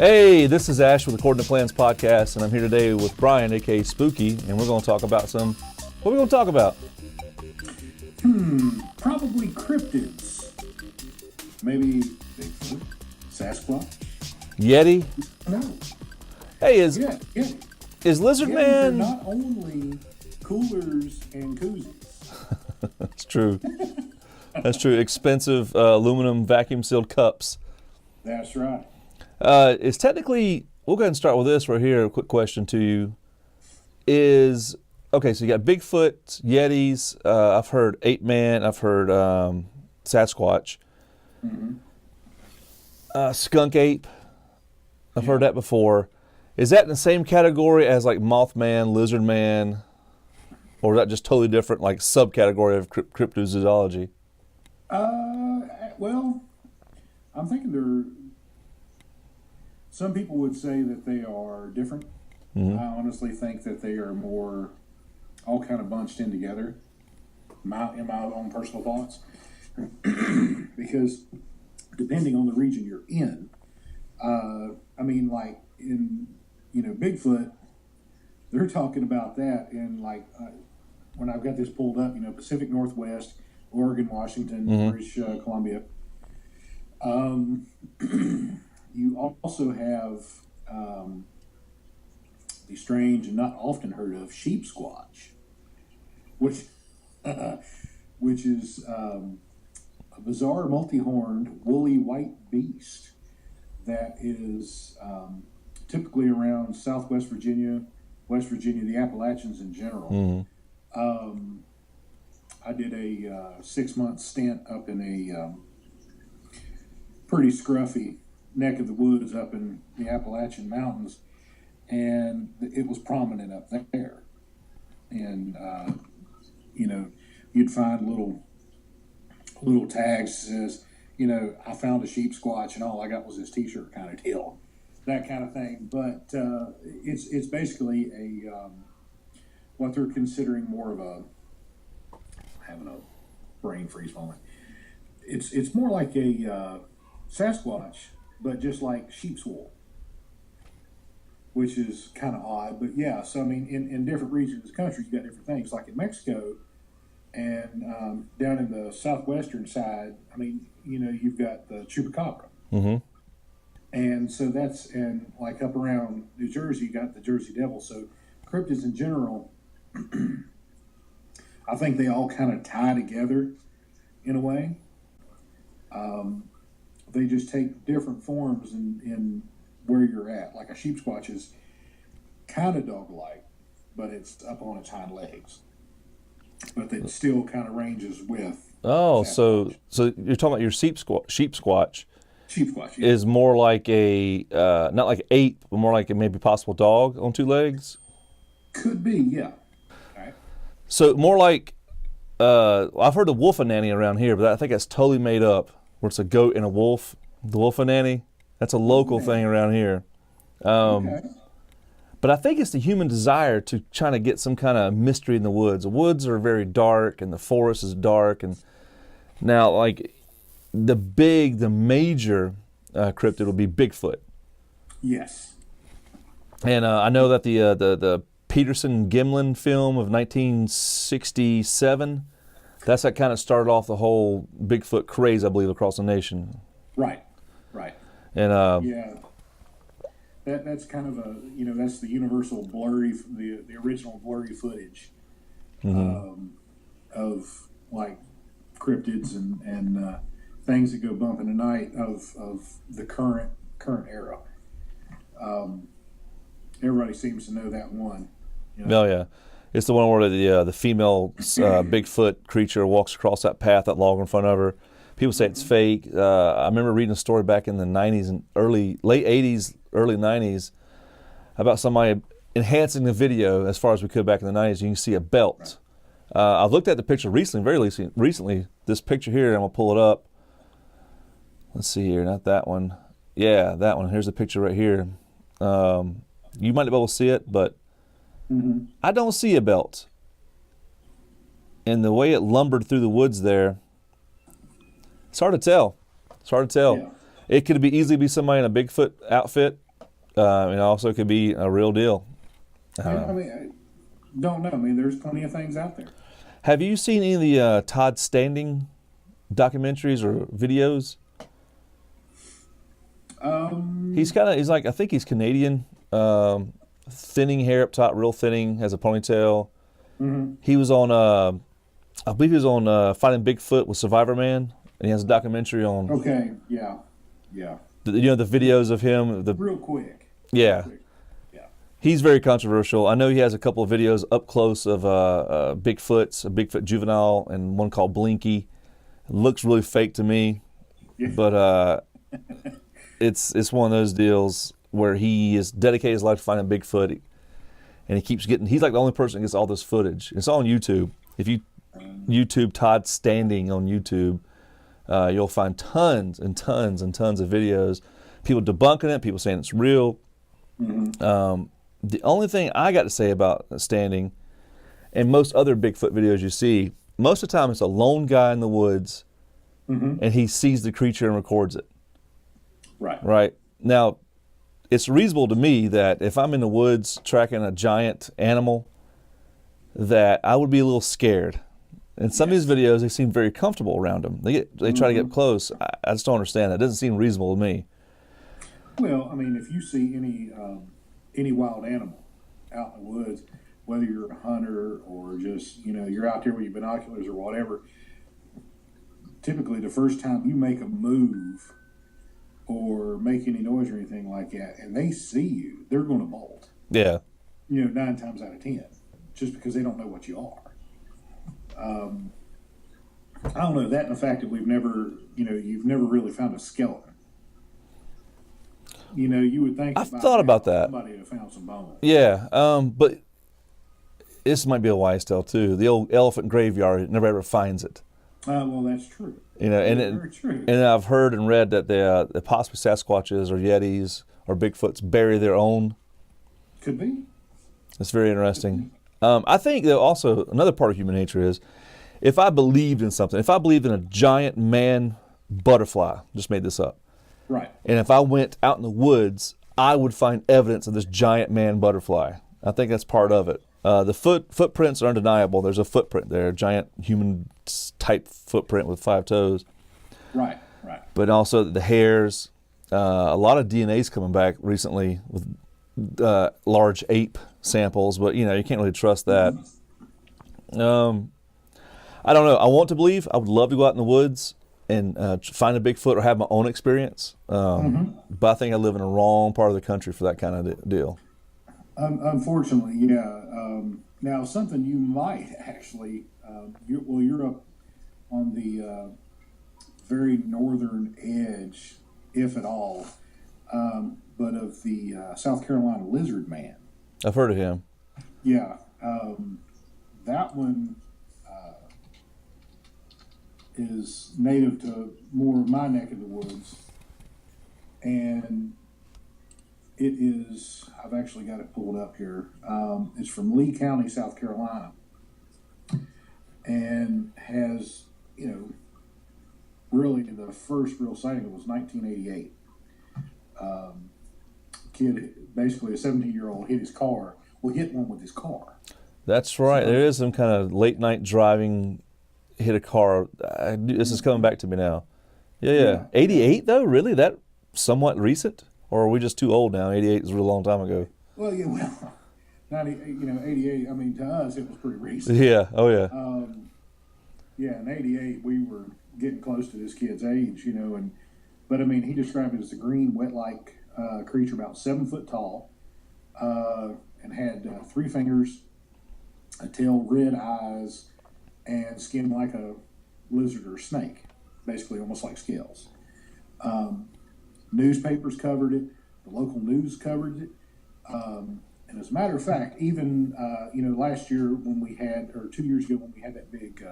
Hey, this is Ash with Accordingtoplans Podcast, and I'm here today with Brian, aka Spooky, and we're going to talk about what are we going to talk about? Probably cryptids. Maybe Bigfoot, Sasquatch. Yeti? No. Hey, is Lizard Yetis Man... are not only coolers and koozies. That's true. That's true. Expensive aluminum vacuum-sealed cups. That's right. Is technically, we'll go ahead and start with this right here. A quick question to you. Okay, so you got Bigfoot, Yetis, I've heard Ape Man, I've heard Sasquatch, Skunk Ape, I've heard that before. Is that in the same category as like Mothman, Lizard Man, or is that just totally different, like subcategory of cryptozoology? Well, I'm thinking some people would say that they are different. I honestly think that they are more all kind of bunched in together, in my own personal thoughts. Because depending on the region you're in, I mean, like in, Bigfoot, they're talking about that in like, when I've got this pulled up, Pacific Northwest, Oregon, Washington, British Columbia. You also have the strange and not often heard of sheep squatch, which is a bizarre multi-horned woolly white beast that is typically around Southwest Virginia, West Virginia, the Appalachians in general. I did a 6-month stint up in a pretty scruffy neck of the woods up in the Appalachian Mountains, and it was prominent up there. And you'd find little tags that says, I found a sheep squatch and all I got was this T-shirt kind of deal, that kind of thing. But it's basically what they're considering more of having a brain freeze moment. It's more like a Sasquatch, but just like sheep's wool, which is kind of odd. But yeah, so I mean, in different regions of the country, you got different things. Like in Mexico and down in the southwestern side, I mean, you've got the chupacabra. And so and like up around New Jersey, you got the Jersey Devil. So cryptids in general, I think they all kind of tie together in a way. They just take different forms in where you're at. Like a sheep squatch is kind of dog-like, but it's up on its hind legs. But it still kind of ranges with. Oh, so you're talking about your sheep squatch. Sheep squatch, yeah. Is more like a not like an ape, but more like a maybe possible dog on 2 legs. Could be, yeah. All right. So more like I've heard the wolf-a-nanny around here, but I think that's totally made up. Where it's a goat and a wolf, the wolf-a-nanny. That's a local thing around here. Okay. But I think it's the human desire to try to get some kind of mystery in the woods. The woods are very dark, and the forest is dark. And now, like the major cryptid will be Bigfoot. Yes. And I know that the Peterson Gimlin film of 1967. That's that kind of started off the whole Bigfoot craze, I believe, across the nation. Right. And yeah, that's kind of that's the universal blurry, the original blurry footage of like cryptids and things that go bump in the night of the current era. Everybody seems to know that one. Oh yeah. It's the one where the female Bigfoot creature walks across that path, that log in front of her. People say it's fake. I remember reading a story back in the 90s and late 80s, early 90s about somebody enhancing the video as far as we could back in the 90s. You can see a belt. I've looked at the picture recently, this picture here, and I'm going to pull it up. Let's see here, not that one. Yeah, that one. Here's the picture right here. You might be able to see it, but I don't see a belt. And the way it lumbered through the woods there, it's hard to tell. Yeah. It could easily be somebody in a Bigfoot outfit, It also could be a real deal. Yeah, I mean, I don't know. I mean, there's plenty of things out there. Have you seen any of the Todd Standing documentaries or videos? He's like, I think he's Canadian. Thinning hair up top, real thinning, has a ponytail. Mm-hmm. He was on, I believe he was on Finding Bigfoot with Survivor Man, and he has a documentary on. Okay, yeah. The videos of him. Real quick. Yeah. Real quick. Yeah. He's very controversial. I know he has a couple of videos up close of Bigfoots, a Bigfoot juvenile, and one called Blinky. It looks really fake to me, but it's one of those deals where he has dedicated his life to finding Bigfoot, and he's like the only person that gets all this footage. It's on YouTube. If you YouTube Todd Standing on YouTube, you'll find tons and tons and tons of videos, people debunking it, people saying it's real. Mm-hmm. The only thing I got to say about Standing, and most other Bigfoot videos you see, most of the time it's a lone guy in the woods, mm-hmm. and he sees the creature and records it. Right. Now, it's reasonable to me that if I'm in the woods tracking a giant animal, that I would be a little scared. In some of these videos, they seem very comfortable around him. They try to get up close. I just don't understand that. It doesn't seem reasonable to me. Well, I mean, if you see any wild animal out in the woods, whether you're a hunter or just, you're out there with your binoculars or whatever, typically the first time you make a move or make any noise or anything like that, and they see you, they're going to bolt. Yeah. 9 times out of 10, just because they don't know what you are. I don't know, that and the fact that you've never really found a skeleton. You would think I've thought about that. Somebody would have found some bones. Yeah, but this might be a wise tale too. The old elephant graveyard, it never ever finds it. Well, that's true. Very true. And I've heard and read that the possibly Sasquatches or Yetis or Bigfoots bury their own. Could be. That's very interesting. I think that also another part of human nature is, if I believed in something, if I believed in a giant man butterfly, just made this up. Right. And if I went out in the woods, I would find evidence of this giant man butterfly. I think that's part of it. The footprints are undeniable. There's a footprint there, a giant human-type footprint with 5 toes. Right. But also the hairs. A lot of DNA's coming back recently with large ape samples, but you can't really trust that. I don't know. I want to believe. I would love to go out in the woods and find a Bigfoot or have my own experience. But I think I live in the wrong part of the country for that kind of deal. Unfortunately, yeah. Now, something you might actually, you're up on the very northern edge, if at all, but of the South Carolina lizard man. I've heard of him. Yeah. That one is native to more of my neck of the woods. And it is, I've actually got it pulled up here. It's from Lee County, South Carolina. And has, really the first real sighting was 1988. Kid, basically a 17-year-old, hit one with his car. That's right. There is some kind of late night driving, hit a car. This is coming back to me now. Yeah. 88 though? Really? That somewhat recent? Or are we just too old now? 88 is a real long time ago. Well, 88, I mean, to us, it was pretty recent. Yeah. Oh, yeah. In 88, we were getting close to this kid's age, but I mean, he described it as a green, wet-like creature about 7 foot tall, and had 3 fingers, a tail, red eyes, and skin like a lizard or snake, basically almost like scales. Newspapers covered it, the local news covered it, and as a matter of fact, even last year or 2 years ago when we had that big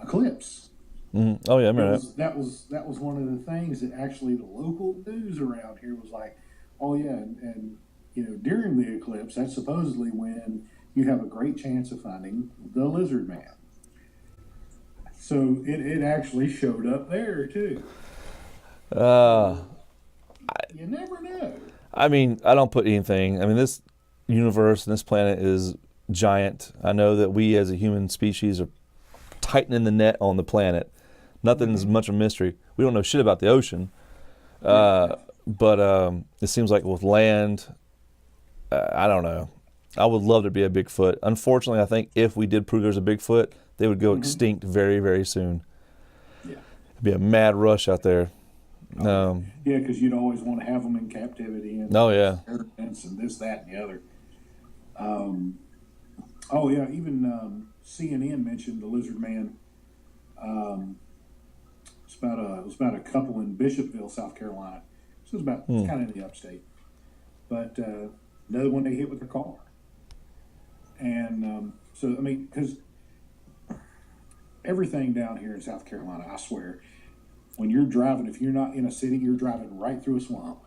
eclipse. Mm-hmm. Oh yeah, I remember that was one of the things that actually the local news around here was like, oh yeah, and during the eclipse, that's supposedly when you have a great chance of finding the lizard man. So it actually showed up there too. You never know. I mean, I don't put anything. I mean, this universe and this planet is giant. I know that we as a human species are tightening the net on the planet. Nothing is much of a mystery. We don't know shit about the ocean. But it seems like with land, I don't know. I would love to be a Bigfoot. Unfortunately, I think if we did prove there's a Bigfoot, they would go extinct very, very soon. Yeah. It'd be a mad rush out there. Yeah, because you'd always want to have them in captivity and experiments and this, that, and the other. Even CNN mentioned the lizard man. It was about a couple in Bishopville, South Carolina. So it was about kind of in the upstate. But another one they hit with their car. And because everything down here in South Carolina, I swear, when you're driving, if you're not in a city, you're driving right through a swamp.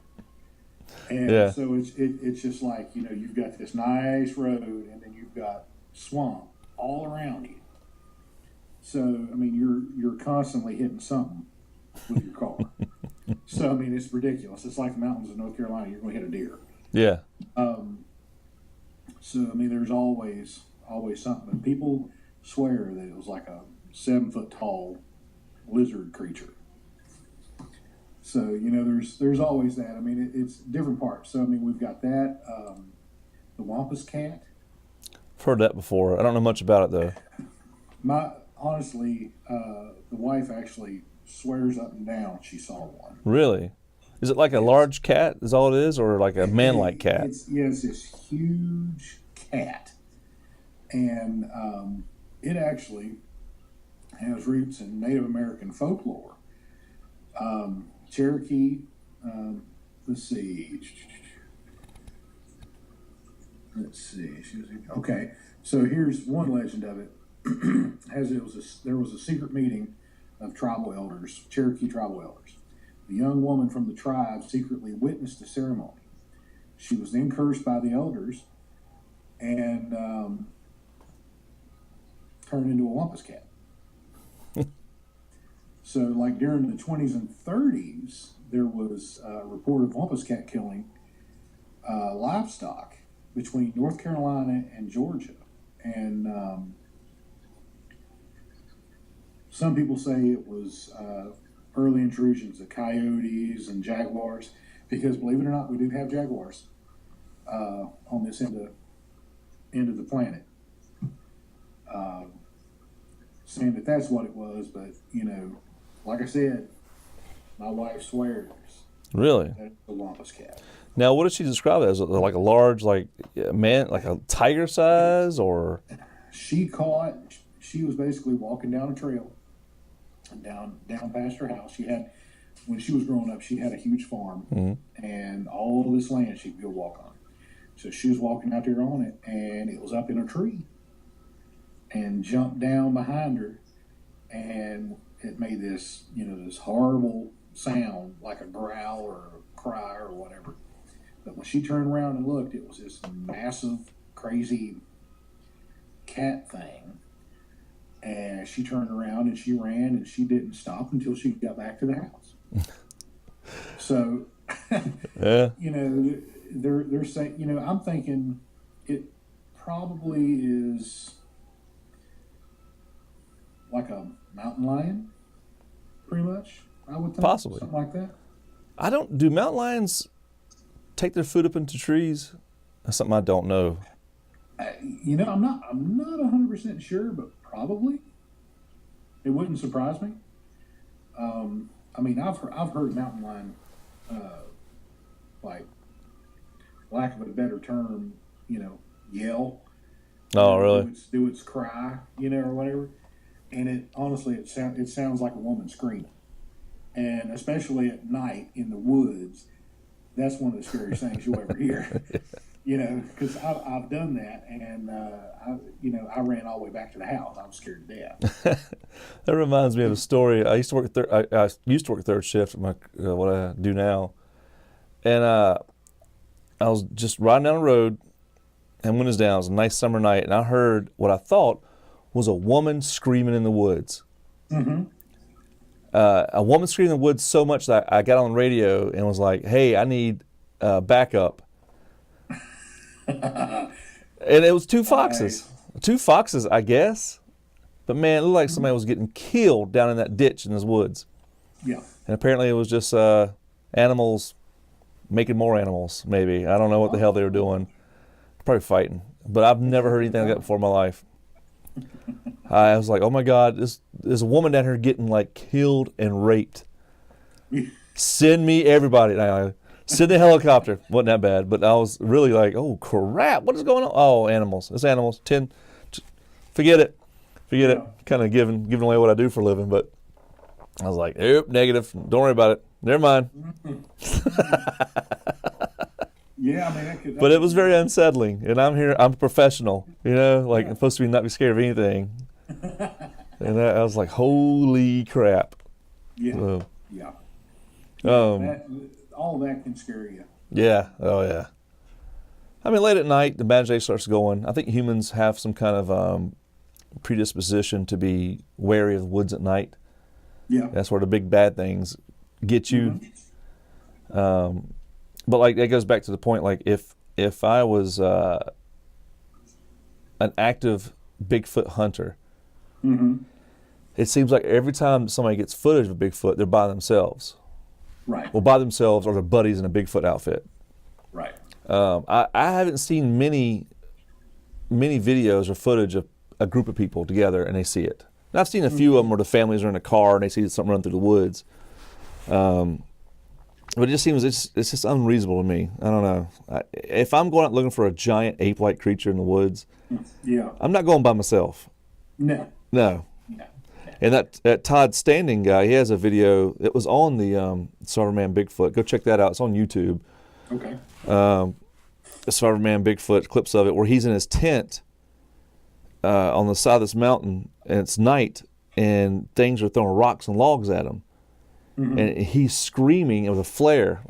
And so it's just like, you've got this nice road and then you've got swamp all around you. So, I mean, you're constantly hitting something with your car. So, I mean, it's ridiculous. It's like the mountains of North Carolina. You're going to hit a deer. Yeah. So, I mean, there's always something. And people swear that it was like a 7-foot tall lizard creature. So, there's always that. I mean, it's different parts. So, I mean, we've got that. The Wampus cat. I've heard that before. I don't know much about it, though. Honestly, the wife actually swears up and down she saw one. Really? Is it like a large cat is all it is, or like a man-like cat? It's this huge cat. And it actually has roots in Native American folklore. Cherokee, let's see. Okay, so here's one legend of it. There was a secret meeting of tribal elders, Cherokee tribal elders. The young woman from the tribe secretly witnessed the ceremony. She was then cursed by the elders and turned into a Wampus cat. So, like during the 20s and 30s, there was a report of Wampus cat killing livestock between North Carolina and Georgia. And some people say it was early intrusions of coyotes and jaguars, because believe it or not, we do have jaguars on this end of the planet. Saying that that's what it was, but like I said, my wife swears. Really? That it's a Wampus cat. Now, what does she describe it as? Like a large, like a tiger size, or? She was basically walking down a trail, down past her house. When she was growing up, she had a huge farm, and all of this land she could go walk on. So she was walking out there on it, and it was up in a tree, and jumped down behind her, and it made this, this horrible sound, like a growl or a cry or whatever. But when she turned around and looked, it was this massive, crazy cat thing. And she turned around and she ran, and she didn't stop until she got back to the house. So, yeah. They're saying, I'm thinking it probably is like a mountain lion, pretty much, I would think. Possibly. Something like that. Do mountain lions take their food up into trees? That's something I don't know. I'm not 100% sure, but probably. It wouldn't surprise me. I mean, I've heard mountain lion, like, lack of a better term, yell. Oh, really? Do its cry, or whatever. And it sounds like a woman screaming. And especially at night in the woods, that's one of the scariest things you'll ever hear. Because I've done that, and I ran all the way back to the house. I was scared to death. That reminds me of a story. I used to work I used to work third shift. What I do now, and I was just riding down the road, and windows down. It was a nice summer night, and I heard what I thought was a woman screaming in the woods. Mm-hmm. A woman screaming in the woods so much that I got on the radio and was like, "Hey, I need backup. And it was two foxes. Nice. Two foxes, I guess. But man, it looked like somebody was getting killed down in that ditch in those woods. Yeah. And apparently it was just animals making more animals, maybe. I don't know what the hell they were doing. Probably fighting. But I've never heard anything like that before in my life. I was like, oh my God, there's a woman down here getting like killed and raped. Send me everybody. Send the helicopter. Wasn't that bad, but I was really like, oh crap, what is going on? Oh, animals. It's animals. Forget it. Kind of giving away what I do for a living, but I was like, nope, negative. Don't worry about it. Never mind. Yeah, I mean, that could. But it was very unsettling, and I'm a professional, like I'm supposed to not be scared of anything. And I was like, holy crap. Yeah. Yeah. All that can scare you. Yeah. Oh, yeah. I mean, late at night, the imagination starts going. I think humans have some kind of predisposition to be wary of the woods at night. Yeah. That's where the big bad things get you. Mm-hmm. But like that goes back to the point. Like if I was an active Bigfoot hunter, mm-hmm. It seems like every time somebody gets footage of a Bigfoot, they're by themselves. Right. Well, by themselves or their buddies in a Bigfoot outfit. Right. I haven't seen many videos or footage of a group of people together and they see it. And I've seen a few of them where the families are in a car and they see something run through the woods. But it just seems it's just unreasonable to me. I don't know. If I'm going out looking for a giant ape-like creature in the woods, yeah, I'm not going by myself. No. And that Todd Standing guy, he has a video. It was on the Survivor Man Bigfoot. Go check that out. It's on YouTube. Okay. The Survivor Man Bigfoot, clips of it, where he's in his tent on the side of this mountain, and it's night, and things are throwing rocks and logs at him. Mm-hmm. And he's screaming with a flare,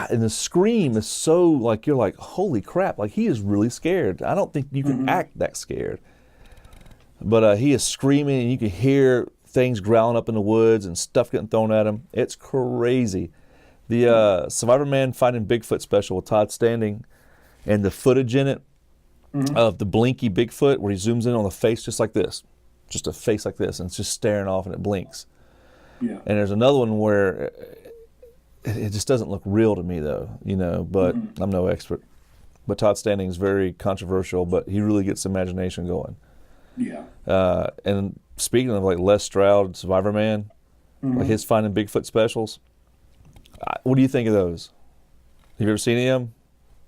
and the scream is so like you're like, holy crap! Like he is really scared. I don't think you can act that scared. But he is screaming, and you can hear things growling up in the woods and stuff getting thrown at him. It's crazy. The Survivor Man Finding Bigfoot special with Todd Standing, and the footage in it of the blinky Bigfoot where he zooms in on the face just like this, just a face like this, and it's just staring off and it blinks. Yeah. And there's another one where it just doesn't look real to me though, but I'm no expert. But Todd Standing is very controversial, but he really gets imagination going. Yeah. And speaking of like Les Stroud, Survivor Man, like his Finding Bigfoot specials, what do you think of those? Have you ever seen any of them?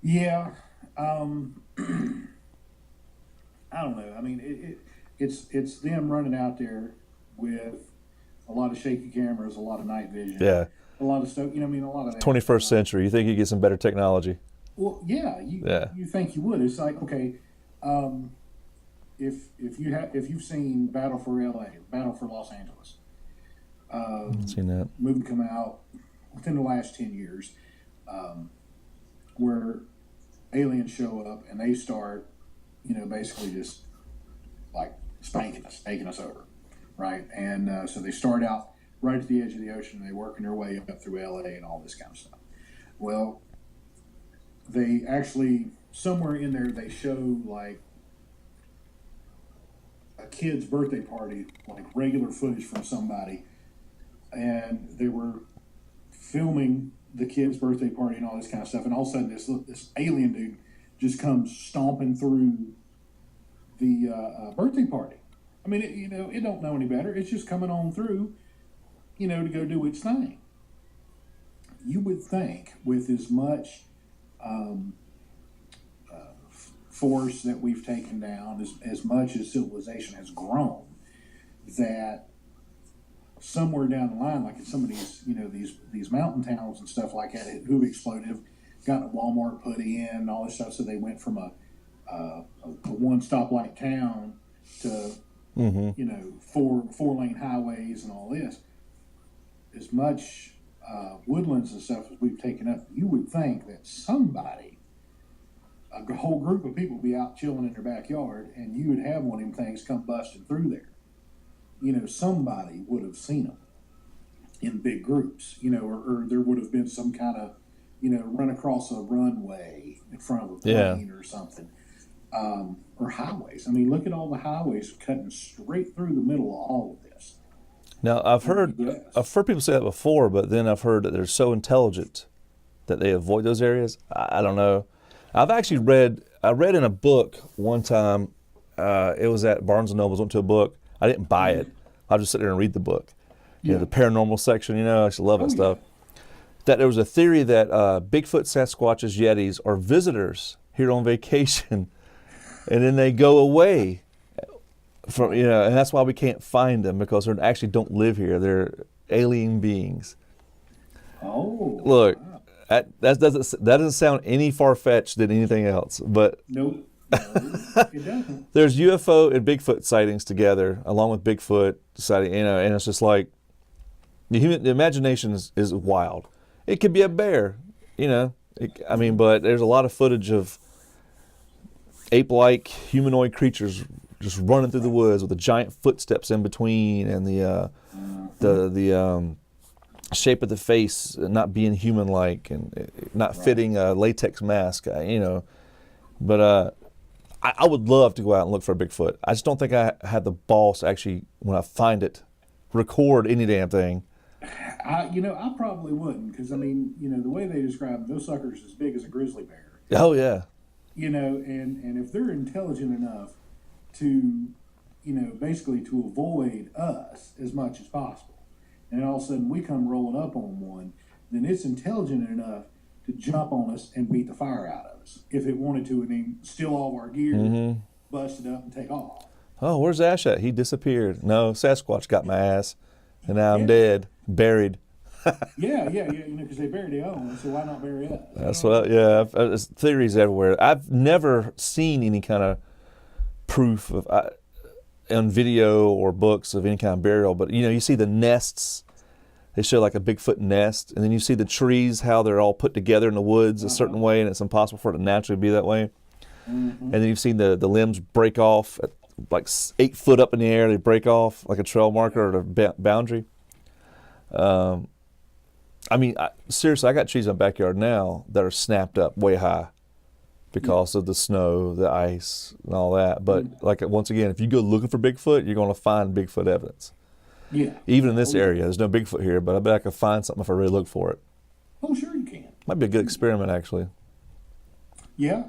Yeah. I don't know. I mean, it's them running out there with a lot of shaky cameras, a lot of night vision. Yeah. A lot of stuff. A lot of that. 21st century. You think you get some better technology? Well, yeah. You think you would? It's like, okay, if you've seen Battle for L.A., Battle for Los Angeles, I've seen that movie come out within the last 10 years, where aliens show up and they start, basically just like spanking us, taking us over, right? And so they start out right at the edge of the ocean and they working their way up through LA and all this kind of stuff. Well, they actually, somewhere in there, they show like a kid's birthday party, like regular footage from somebody, and they were filming the kid's birthday party and all this kind of stuff, and all of a sudden this alien dude just comes stomping through the birthday party. I mean, it don't know any better. It's just coming on through, to go do its thing. You would think with as much force that we've taken down, as much as civilization has grown, that somewhere down the line, like in some of these, these mountain towns and stuff like that, who exploded, got a Walmart put in, all this stuff, so they went from a one stoplight town to four lane highways and all this. As much woodlands and stuff as we've taken up, you would think that somebody, a whole group of people, would be out chilling in their backyard, and you would have one of them things come busting through there. Somebody would have seen them in big groups, or there would have been some kind of run across a runway in front of a plane or something, or highways. I mean, look at all the highways cutting straight through the middle of all of this. Now, I've heard people say that before, but then I've heard that they're so intelligent that they avoid those areas. I don't know. I've actually I read in a book one time, it was at Barnes & Noble's, went to a book. I didn't buy it. I just sit there and read the book. The paranormal section, I used to love that stuff. That there was a theory that Bigfoot, Sasquatches, Yetis are visitors here on vacation, and then they go away from, and that's why we can't find them, because they actually don't live here. They're alien beings. Oh, look, wow. that doesn't sound any far-fetched than anything else, but nope. No, it doesn't. There's UFO and Bigfoot sightings together, along with Bigfoot sighting, and it's just like the imagination is wild. It could be a bear, but there's a lot of footage of ape-like humanoid creatures just running through the woods with the giant footsteps in between, and the shape of the face not being human-like and not fitting a latex mask, But I would love to go out and look for a Bigfoot. I just don't think I have the balls to actually, when I find it, record any damn thing. I probably wouldn't, because, the way they describe them, those suckers as big as a grizzly bear. Oh, yeah. And if they're intelligent enough to, basically to avoid us as much as possible, and all of a sudden we come rolling up on one, then it's intelligent enough to jump on us and beat the fire out of us if it wanted to, and then steal all of our gear, bust it up, and take off. Oh, where's Ash at? He disappeared. No, Sasquatch got my ass, and now I'm dead, buried. Yeah, because they buried their own, so why not bury us? That's there's theories everywhere. I've never seen any kind of proof of on video or books of any kind of burial, but you see the nests. They show like a Bigfoot nest, and then you see the trees, how they're all put together in the woods a certain way, and it's impossible for it to naturally be that way. And then you've seen the limbs break off at like 8 foot up in the air. They break off like a trail marker or a boundary. Seriously, I got trees in my backyard now that are snapped up way high because of the snow, the ice, and all that. But once again, if you go looking for Bigfoot, you're going to find Bigfoot evidence. Yeah. Even in this area, there's no Bigfoot here, but I bet I could find something if I really look for it. Oh, sure you can. Might be a good experiment, actually. Yeah,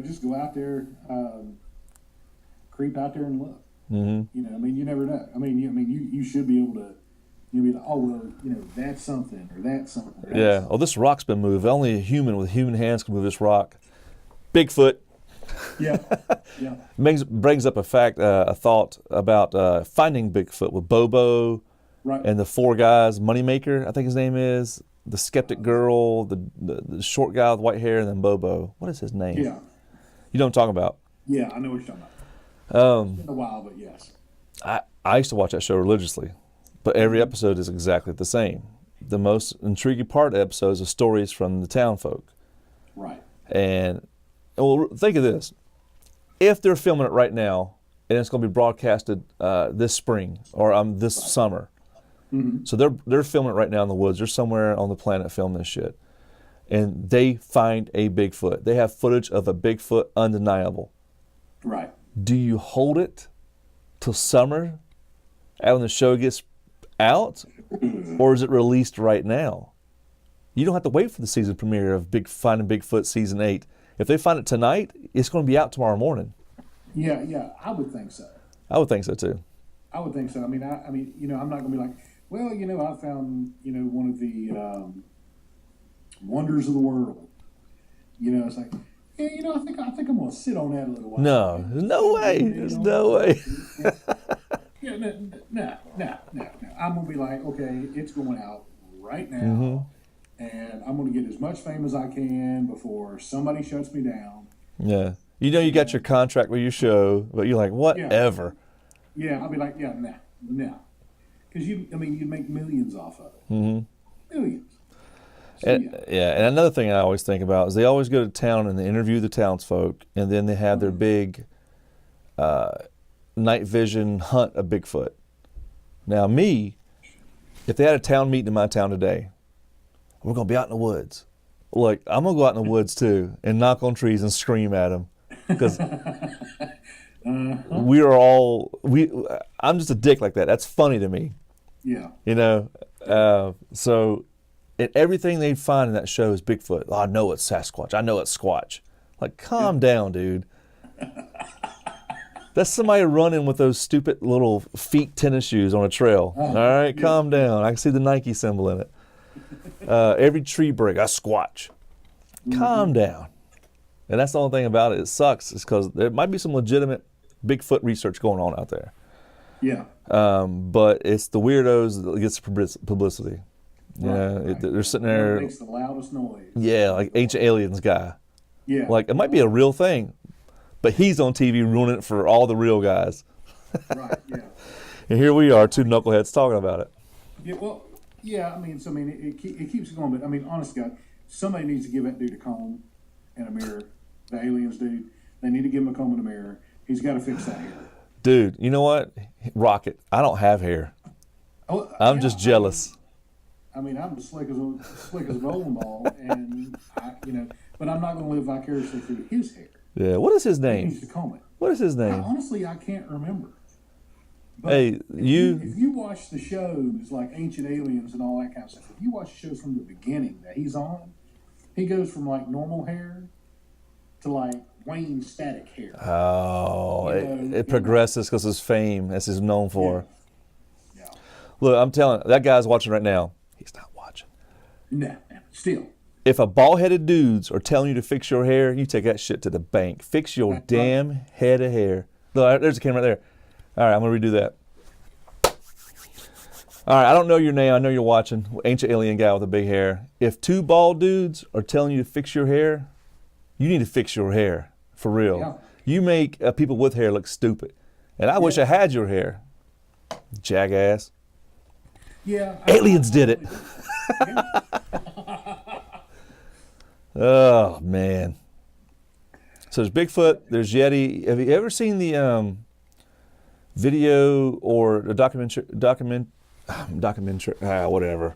just go out there, creep out there and look. Mm-hmm. You never know. You should be able to. You'll be like, oh, well, that's something, or that's something. Or that's something. This rock's been moved. Only a human with human hands can move this rock. Bigfoot. Yeah. Brings up a thought about finding Bigfoot with Bobo and the 4 guys, Moneymaker, I think his name is, the skeptic girl, the short guy with white hair, and then Bobo. What is his name? Yeah. You know what I'm talking about? Yeah, I know what you're talking about. It's been a while, but yes. I used to watch that show religiously. But every episode is exactly the same. The most intriguing part of the episodes are stories from the town folk. Right. And think of this. If they're filming it right now, and it's going to be broadcasted this spring or this summer. Mm-hmm. So they're filming it right now in the woods. They're somewhere on the planet filming this shit. And they find a Bigfoot. They have footage of a Bigfoot undeniable. Right. Do you hold it till summer and when the show gets out, or is it released right now? You don't have to wait for the season premiere of Finding Bigfoot season 8. If they find it tonight, it's going to be out tomorrow morning. Yeah, I would think so. I would think so too. I would think so. I'm not going to be like, well, I found, one of the wonders of the world. It's like, yeah, I think I'm going to sit on that a little while. No, there's no way. There's no way. Yeah, no. I'm going to be like, okay, it's going out right now, and I'm going to get as much fame as I can before somebody shuts me down. Yeah. You got your contract with your show, but you're like, whatever. Yeah, I'll be like, yeah, no. Because you'd make millions off of it. Mm-hmm. Millions. So, and another thing I always think about is they always go to town and they interview the townsfolk, and then they have their big night vision hunt of Bigfoot. Now if they had a town meeting in my town today, we're going to be out in the woods. Look, I'm gonna go out in the woods too and knock on trees and scream at them because we are all we. I'm just a dick like that. That's funny to me. Yeah. You know, so and everything they find in that show is Bigfoot. Oh, I know it's Sasquatch. I know it's Squatch. Like, calm down, dude. That's somebody running with those stupid little feet tennis shoes on a trail. All right, calm down. I can see the Nike symbol in it. Every tree break, I Squatch. Calm down. And that's the only thing about it. It sucks. It's because there might be some legitimate Bigfoot research going on out there. Yeah. But it's the weirdos that gets publicity. Right. They're sitting there. It makes the loudest noise. Yeah, like Ancient Aliens guy. Yeah. Like, it might be a real thing, but he's on TV ruining it for all the real guys. Right, yeah. And here we are, two knuckleheads talking about it. Yeah, well, yeah, I mean, it keeps going, but I mean, honest God, somebody needs to give that dude a comb and a mirror. The aliens dude, they need to give him a comb and a mirror. He's got to fix that hair. Dude, you know what? Rocket. I don't have hair. Oh, I'm just jealous. I mean, I'm as slick as a bowling ball, and but I'm not going to live vicariously through his hair. Yeah. What is his He name? needs to comb it. What is his name? Honestly, I can't remember. But Hey, if you watch the shows like Ancient Aliens and all that kind of stuff, if you watch the shows from the beginning that he's on, he goes from like normal hair to like Wayne static hair. Oh, it progresses because his fame, as he's known for. Yeah. Look, I'm telling that guy's watching right now. He's not watching. No, still. If a bald-headed dudes are telling you to fix your hair, you take that shit to the bank. Fix your damn head of hair. Look, there's a camera right there. All right, I'm going to redo that. All right, I don't know your name. I know you're watching. Ancient alien guy with a big hair. If two bald dudes are telling you to fix your hair, you need to fix your hair. For real. Yeah. You make people with hair look stupid. And I wish I had your hair. Jackass. Yeah. Aliens did it. Oh, man. So there's Bigfoot, there's Yeti. Have you ever seen the video or the documentary, whatever.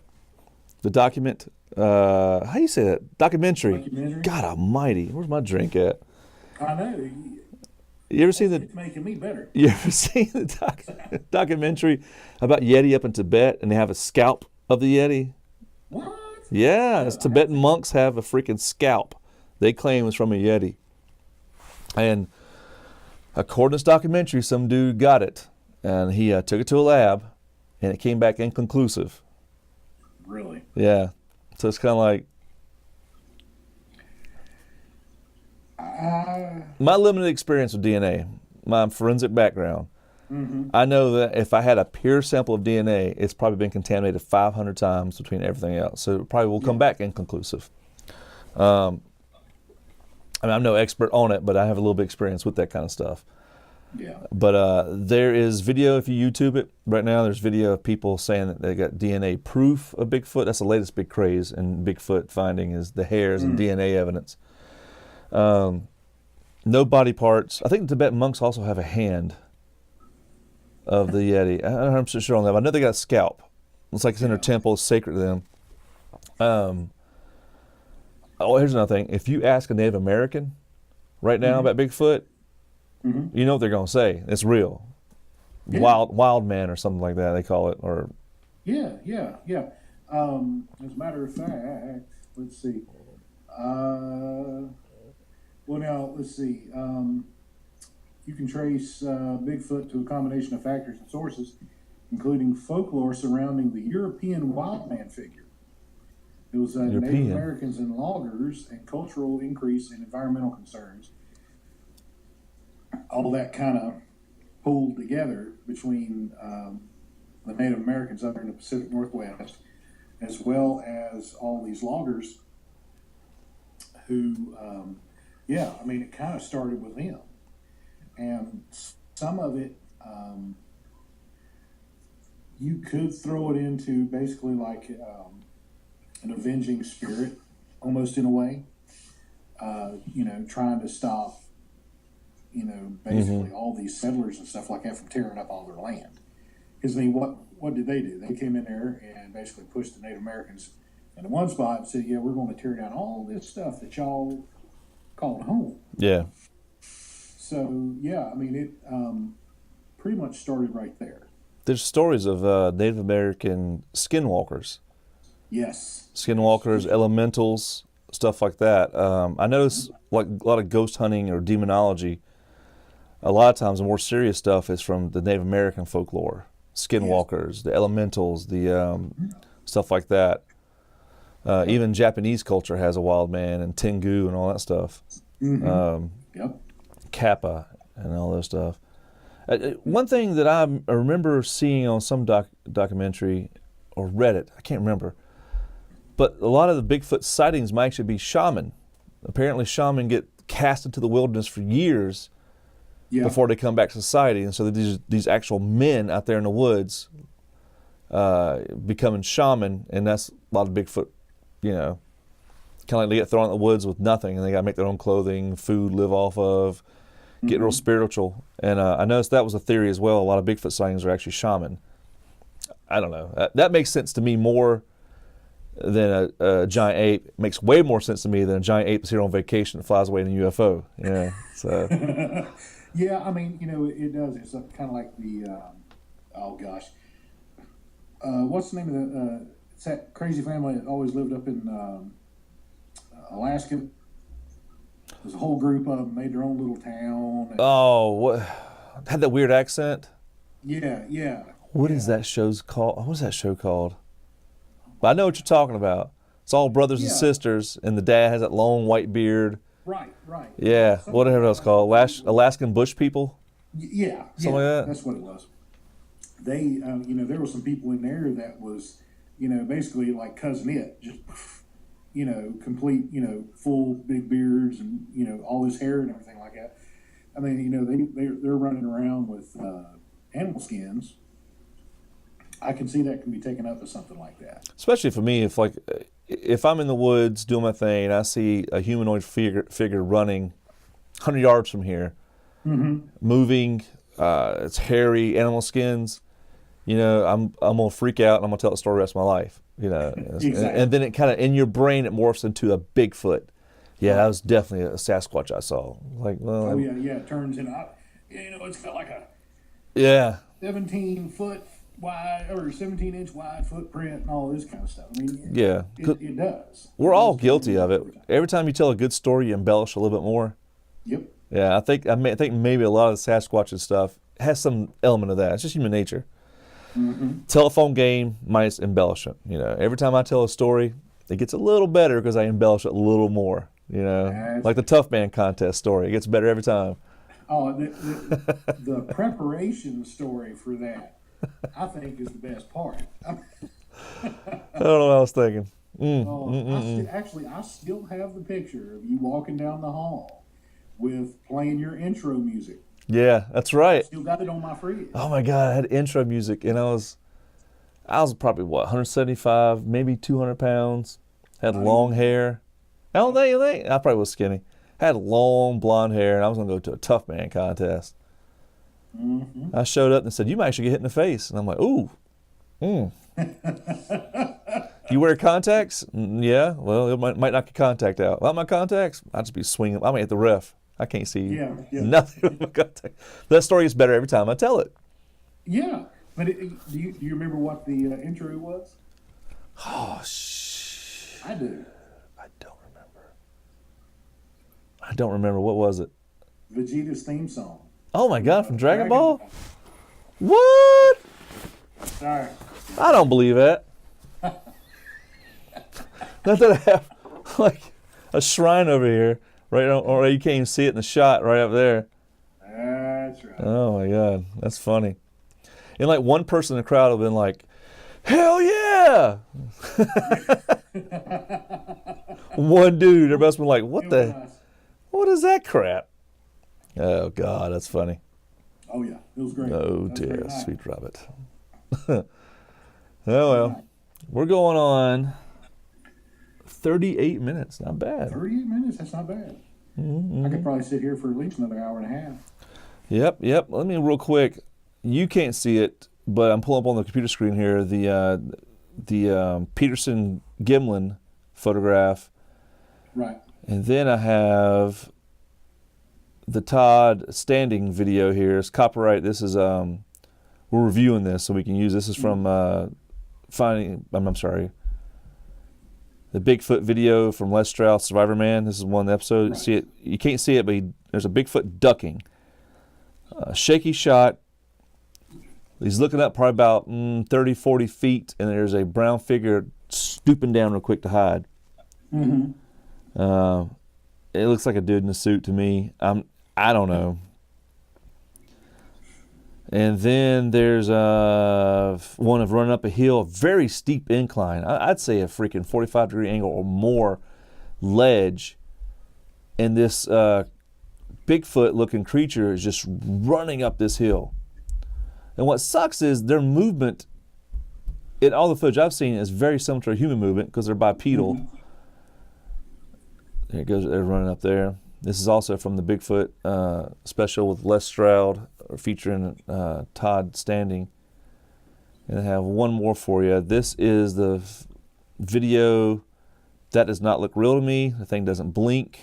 The document, how do you say that? Documentary. God almighty. Where's my drink at? I know. You ever seen It's making me better. You ever seen the documentary about Yeti up in Tibet, and they have a scalp of the Yeti? What? Yeah, it's Tibetan monks have a freaking scalp. They claim it's from a Yeti. And according to this documentary, some dude got it, and he took it to a lab, and it came back inconclusive. Really? Yeah. So it's kind of like, my limited experience with DNA, my forensic background, I know that if I had a pure sample of DNA, it's probably been contaminated 500 times between everything else. So it probably will come back inconclusive. I mean, I'm no expert on it, but I have a little bit of experience with that kind of stuff. Yeah. But there is video, if you YouTube it right now, there's video of people saying that they got DNA proof of Bigfoot. That's the latest big craze in Bigfoot finding is the hairs and DNA evidence. No body parts. I think the Tibetan monks also have a hand of the Yeti. I'm not 100% sure on that, but I know they got a scalp. It's like it's in their temple, it's sacred to them. Here's another thing. If you ask a Native American right now about Bigfoot, you know what they're going to say. It's real. Yeah. Wild man or something like that, they call it. Or Yeah. As a matter of fact, let's see. Let's see. You can trace Bigfoot to a combination of factors and sources, including folklore surrounding the European wildman figure. It was Native Americans and loggers and cultural increase in environmental concerns. All that kind of pulled together between the Native Americans up in the Pacific Northwest, as well as all these loggers who, it kind of started with them. And some of it, you could throw it into basically like an avenging spirit, almost in a way, trying to stop, basically all these settlers and stuff like that from tearing up all their land. Because, what did they do? They came in there and basically pushed the Native Americans And in one spot it said, yeah, we're going to tear down all this stuff that y'all called home. Yeah. So, yeah, I mean, it pretty much started right there. There's stories of Native American skinwalkers. Yes. Skinwalkers, elementals, stuff like that. I notice like a lot of ghost hunting or demonology. A lot of times the more serious stuff is from the Native American folklore. Skinwalkers, the elementals, the stuff like that. Even Japanese culture has a wild man and Tengu and all that stuff. Kappa and all that stuff. One thing that I remember seeing on some documentary or Reddit, I can't remember, but a lot of the Bigfoot sightings might actually be shaman. Apparently shaman get cast into the wilderness for years before they come back to society. And so these actual men out there in the woods becoming shaman, and that's a lot of Bigfoot, kind of like they get thrown in the woods with nothing, and they got to make their own clothing, food, live off of, get real spiritual. And I noticed that was a theory as well. A lot of Bigfoot sightings are actually shaman. I don't know. That makes sense to me more than a giant ape. It makes way more sense to me than a giant ape that's here on vacation that flies away in a UFO. Yeah. So. Yeah, I mean, it does. It's kind of like the, what's the name of the, it's that crazy family that always lived up in Alaska. There's a whole group of them, made their own little town. What? Had that weird accent? Yeah. What is that show's called? What was that show called? But I know what you're talking about. It's all brothers and sisters, and the dad has that long white beard. Right. Yeah, whatever else called. Alaskan Bush people? Yeah. Something like that? That's what it was. They, there were some people in there that was, basically like Cousin It, just, complete, full big beards and, all his hair and everything like that. I mean, they're running around with animal skins. I can see that can be taken up as something like that. Especially for me, if I'm in the woods doing my thing and I see a humanoid figure running 100 yards from here, moving, it's hairy, animal skins, I'm gonna freak out and I'm gonna tell the story the rest of my life, Exactly. And then it kind of in your brain it morphs into a Bigfoot. Yeah, that was definitely a Sasquatch I saw. Like, well, it turns into, it's got like a 17-foot wide or 17-inch wide footprint and all this kind of stuff. I mean, it does. We're all guilty of it. Every time you tell a good story, you embellish a little bit more. Yep. Yeah, I think maybe a lot of the Sasquatch stuff has some element of that. It's just human nature. Telephone game minus embellishment. Every time I tell a story, it gets a little better because I embellish it a little more. Like the Tough Man contest story, it gets better every time. Oh, the preparation story for that, I think, is the best part. I don't know what I was thinking. I still have the picture of you walking down the hall with playing your intro music. Yeah, that's right. Still got it on my fridge. Oh my God, I had intro music, and I was probably 175, maybe 200 pounds. Had long hair. I don't think I probably was skinny. Had long blonde hair, and I was gonna go to a Tough Man contest. I showed up and said, "You might actually get hit in the face," and I'm like, "Ooh, You wear contacts? Yeah. Well, it might knock your contact out. Without my contacts, I'd just be swinging. I might hit the ref. I can't see nothing with my contact. That story gets better every time I tell it. Yeah. But do you remember what the intro was? Oh, I do. I don't remember. What was it? Vegeta's theme song. Oh my God, from Dragon Ball? What? Sorry. I don't believe that. Not that I have like a shrine over here, right? Or you can't even see it in the shot right up there. That's right. Oh my God, that's funny. And like one person in the crowd would have been like, "Hell yeah!" One dude, everybody's been like, what is that crap? Oh God, that's funny. Oh yeah, it was great. Oh dear, sweet rabbit. Oh well, we're going on 38 minutes. Not bad. 38 minutes, that's not bad. I could probably sit here for at least another hour and a half. Yep. Let me real quick. You can't see it, but I'm pulling up on the computer screen here the the Peterson Gimlin photograph. Right. And then I have the Todd Standing video here. It's copyright. This is we're reviewing this so we can use this. Is from the Bigfoot video from Les Strauss, Survivor Man. This is one episode. Right. See it? You can't see it, but there's a Bigfoot ducking. Shaky shot. He's looking up probably about 30, 40 feet, and there's a brown figure stooping down real quick to hide. Mm-hmm. It looks like a dude in a suit to me. I don't know. And then there's one of running up a hill, a very steep incline. I'd say a freaking 45-degree angle or more ledge. And this Bigfoot-looking creature is just running up this hill. And what sucks is their movement, in all the footage I've seen, is very similar to a human movement because they're bipedal. Mm-hmm. There it goes, they're running up there. This is also from the Bigfoot special with Les Stroud, featuring Todd Standing. And I have one more for you. This is the video that does not look real to me. The thing doesn't blink.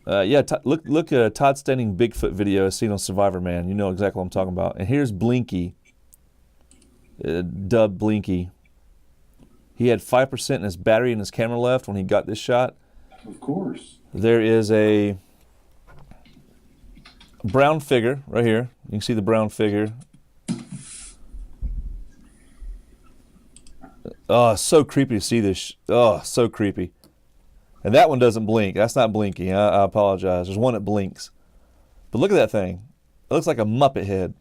Look Todd Standing Bigfoot video as seen on Survivor Man. You know exactly what I'm talking about. And here's Blinky, dubbed Blinky. He had 5% in his battery in his camera left when he got this shot. Of course. There is a brown figure right here. You can see the brown figure. Oh, it's so creepy to see this. Oh, so creepy. And that one doesn't blink. That's not Blinky. I apologize. There's one that blinks. But look at that thing. It looks like a Muppet head.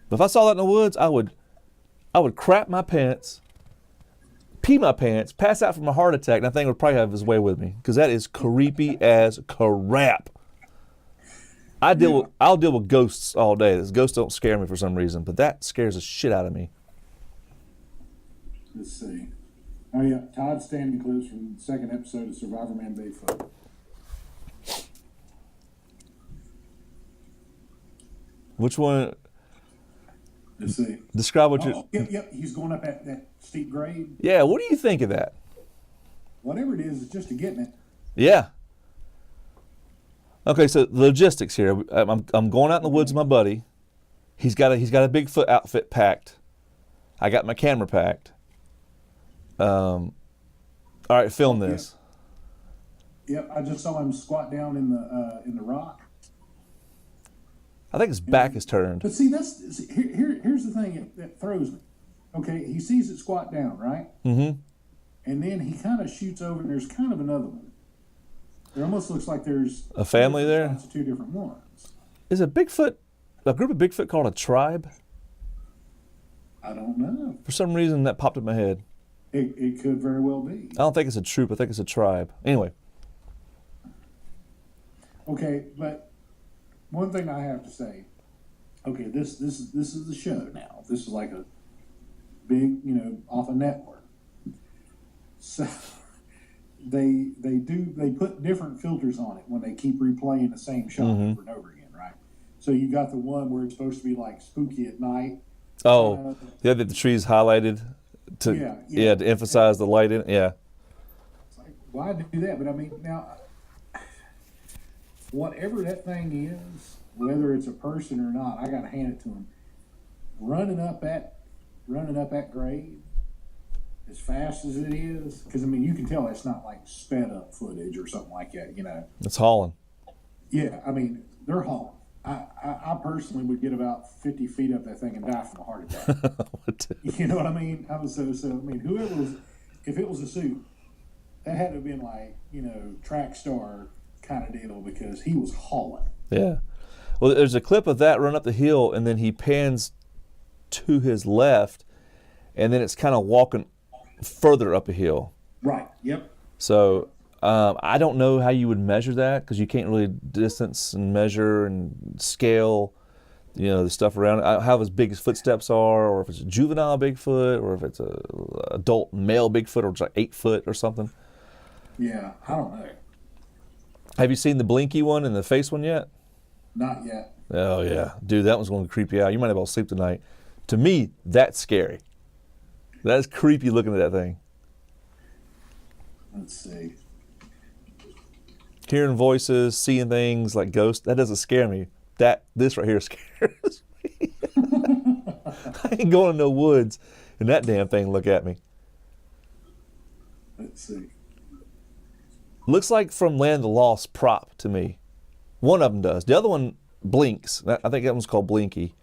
But if I saw that in the woods, I would crap my pants, pee my pants, pass out from a heart attack, and that thing would probably have his way with me because that is creepy as crap. I'll deal with ghosts all day. Those ghosts don't scare me for some reason, but that scares the shit out of me. Let's see. Oh yeah, Todd Standing clips from the second episode of Survivor Man Bigfoot. Which one? Let's see. Describe what you're... Yep. He's going up at that steep grade. Yeah, what do you think of that? Whatever it is, it's just a getting it. Yeah. Okay, so the logistics here. I'm going out in the woods with my buddy. He's got a Bigfoot outfit packed. I got my camera packed. All right, film this. Yep, I just saw him squat down in the rock. I think his back is turned. But see, here's the thing that throws me. Okay, he sees it squat down, right? Mm-hmm. And then he kind of shoots over, and there's kind of another one. It almost looks like there's a family there. Two different ones. Is a group of Bigfoot called a tribe? I don't know. For some reason, that popped in my head. It could very well be. I don't think it's a troop. I think it's a tribe. Anyway. Okay, but one thing I have to say. Okay, this is the show now. This is like a big, off a network. So they put different filters on it when they keep replaying the same shot over and over again, right? So you got the one where it's supposed to be like spooky at night. Oh, the tree's highlighted to to emphasize the light in it. Yeah. It's like, why do that? But I mean, now, whatever that thing is, whether it's a person or not, I got to hand it to him. Running up that grade as fast as it is, because I mean, you can tell it's not like sped up footage or something like that. It's hauling. Yeah, I mean, they're hauling. I personally would get about 50 feet up that thing and die from a heart attack. You know what I mean? I mean, whoever was, if it was a suit, that had to have been like, track star kind of deal because he was hauling. Yeah. Well, there's a clip of that run up the hill, and then he pans to his left, and then it's kind of walking further up a hill. Right. Yep. So I don't know how you would measure that because you can't really distance and measure and scale, the stuff around it. How his big his footsteps are, or if it's a juvenile Bigfoot, or if it's a adult male Bigfoot, or it's like 8 foot or something. Yeah, I don't know. Have you seen the Blinky one and the face one yet? Not yet. Oh, yeah. Dude, that one's going to creep you out. You might not be able to sleep tonight. To me, that's scary. That's creepy looking at that thing. Let's see. Hearing voices, seeing things like ghosts, that doesn't scare me. This right here scares me. I ain't going in no woods and that damn thing look at me. Let's see. Looks like from Land of the Lost prop to me. One of them does. The other one blinks. I think that one's called Blinky.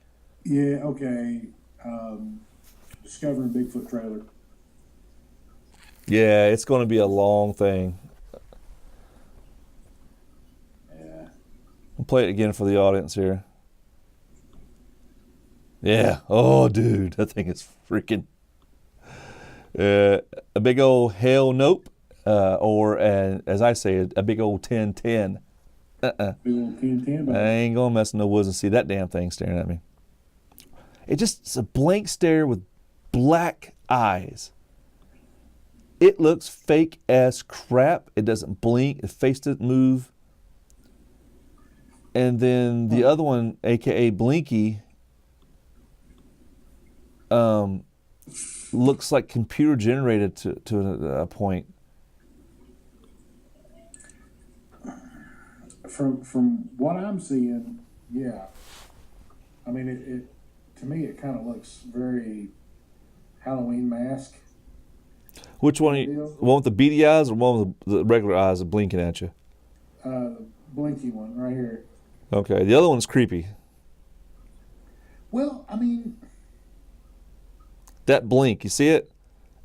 Yeah, okay. Discovering Bigfoot trailer. Yeah, it's going to be a long thing. Yeah. I'll play it again for the audience here. Yeah. Oh, dude, that thing is freaking. A big old hell nope, or as I say, a big old 10-10. Big old 10-10. I ain't gonna mess in the woods and see that damn thing staring at me. It's a blank stare with black eyes. It looks fake as crap. It doesn't blink. The face doesn't move. And then the other one, aka Blinky, looks like computer generated to a point. From what I'm seeing, yeah. I mean, it to me it kind of looks very Halloween Mask. Which one? One with the beady eyes, or one with the regular eyes blinking at you? The blinky one right here. Okay, the other one's creepy. Well, I mean, that blink, you see it?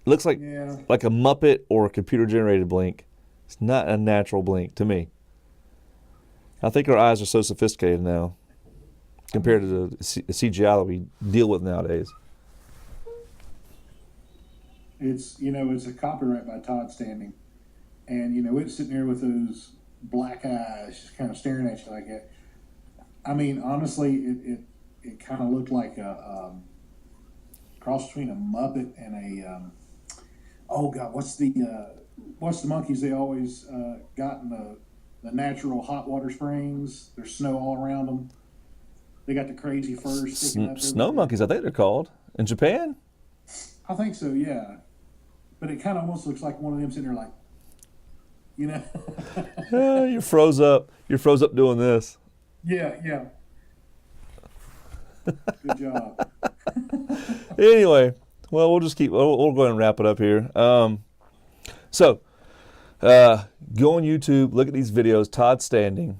It looks like yeah. like a Muppet or a computer generated blink. It's not a natural blink to me. I think our eyes are so sophisticated now compared to the CGI that we deal with nowadays. It's a copyright by Todd Standing, and it's sitting there with those black eyes just kind of staring at you like that. I mean, honestly, it kind of looked like a cross between a Muppet and a oh god, what's the monkeys they always got in the natural hot water springs? There's snow all around them. They got the crazy furs sticking up. Snow monkeys, I think they're called in Japan. I think so, yeah. But it kind of almost looks like one of them sitting there like, You froze up. You're froze up doing this. Yeah. Good job. Anyway, well, we'll go ahead and wrap it up here. So, go on YouTube, look at these videos. Todd Standing,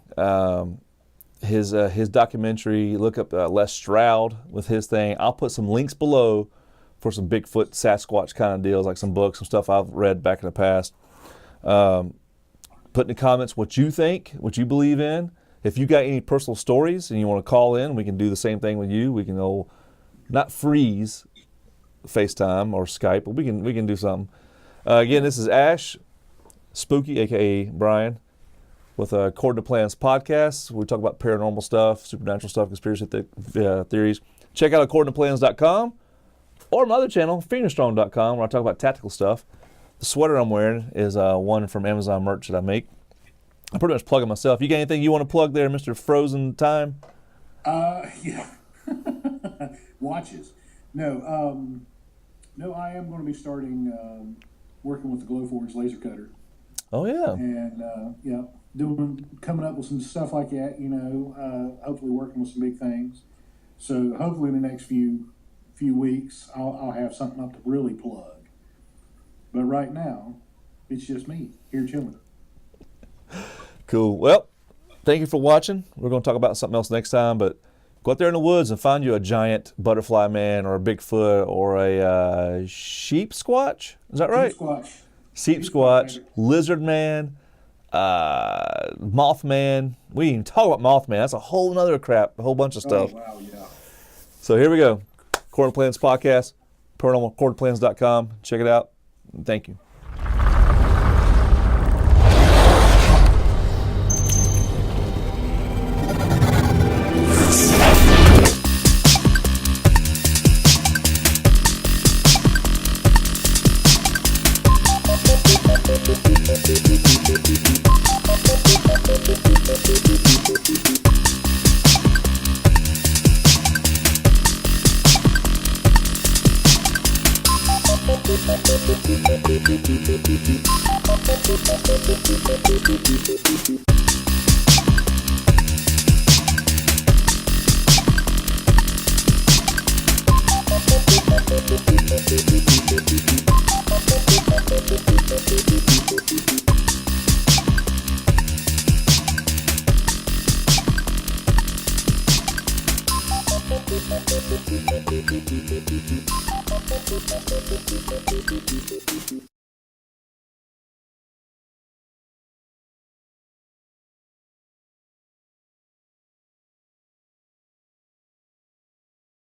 his documentary. Look up Les Stroud with his thing. I'll put some links below for some Bigfoot, Sasquatch kind of deals, like some books, some stuff I've read back in the past. Put in the comments what you think, what you believe in. If you got any personal stories and you want to call in, we can do the same thing with you. We can not freeze FaceTime or Skype, but we can do something. Again, this is Ash, Spooky, aka Brian, with According to Plans podcast. We talk about paranormal stuff, supernatural stuff, conspiracy theories. Check out accordingtoplans.com or my other channel, fingerstrong.com, where I talk about tactical stuff. The sweater I'm wearing is one from Amazon merch that I make. I'm pretty much plugging myself. You got anything you want to plug there, Mr. Frozen Time? Yeah. Watches. No, I am going to be starting working with the Glowforge laser cutter. Oh, yeah. And, coming up with some stuff like that, hopefully working with some big things. So hopefully in the next few weeks, I'll have something up to really plug. But right now, it's just me here chilling. Cool. Well, thank you for watching. We're going to talk about something else next time, but go out there in the woods and find you a giant butterfly man or a Bigfoot or a sheep squatch. Is that right? Sheep squatch, lizard man, Mothman. We didn't even talk about Mothman. That's a whole nother crap, a whole bunch of stuff. Oh, wow, yeah. So here we go. According to Plans podcast, paranormal, accordingtoplans.com. Check it out. Thank you.